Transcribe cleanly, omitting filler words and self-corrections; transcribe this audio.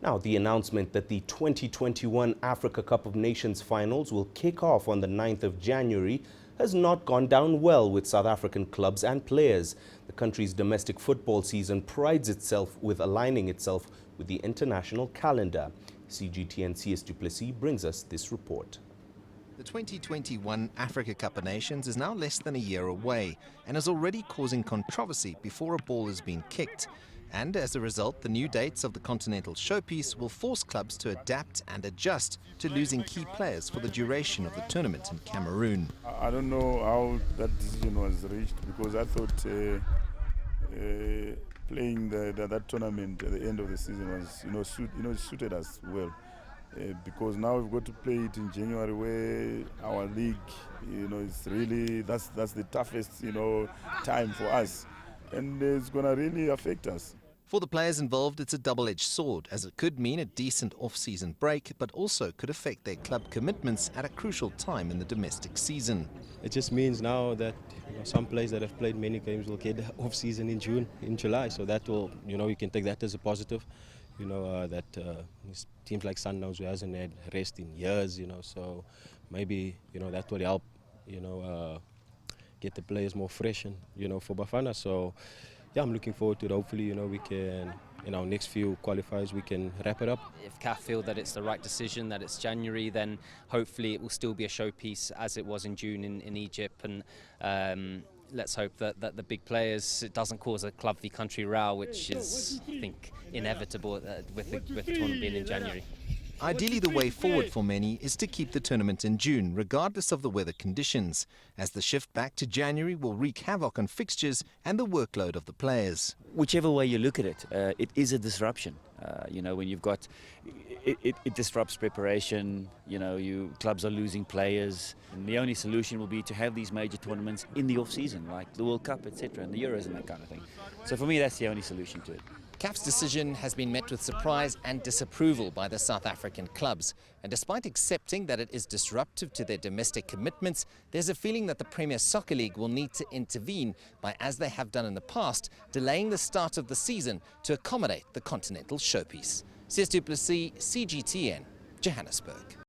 Now, the announcement that the 2021 Africa Cup of Nations finals will kick off on the 9th of January has not gone down well with South African clubs and players. The country's domestic football season prides itself with aligning itself with the international calendar. CGTN Sias Plessis brings us this report. The 2021 Africa Cup of Nations is now less than a year away and is already causing controversy before a ball has been kicked. And as a result, the new dates of the continental showpiece will force clubs to adapt and adjust to losing key players for the duration of the tournament in Cameroon. I don't know how that decision was reached, because I thought playing that tournament at the end of the season was suited us well. Because now we've got to play it in January, where our league, it's really that's the toughest, time for us, and it's going to really affect us. For the players involved, it's a double-edged sword, as it could mean a decent off-season break, but also could affect their club commitments at a crucial time in the domestic season. It just means now that some players that have played many games will get off-season in July, so that will, you can take that as a positive. That teams like Sundowns, who hasn't had rest in years, so maybe, that will help, get the players more fresh and, for Bafana. So, yeah, I'm looking forward to it. Hopefully, we can, in our next few qualifiers, we can wrap it up. If CAF feel that it's the right decision, that it's January, then hopefully it will still be a showpiece as it was in June in Egypt. And let's hope that the big players, it doesn't cause a club v country row, which is, I think, inevitable with the tournament being in January. Ideally, the way forward for many is to keep the tournament in June, regardless of the weather conditions, as the shift back to January will wreak havoc on fixtures and the workload of the players. Whichever way you look at it, it is a disruption. When you've got, it disrupts preparation, clubs are losing players, and the only solution will be to have these major tournaments in the off-season, like the World Cup, etc., and the Euros and that kind of thing. So for me, that's the only solution to it. CAF's decision has been met with surprise and disapproval by the South African clubs. And despite accepting that it is disruptive to their domestic commitments, there's a feeling that the Premier Soccer League will need to intervene by, as they have done in the past, delaying the start of the season to accommodate the continental showpiece. Sias du Plessis, CGTN, Johannesburg.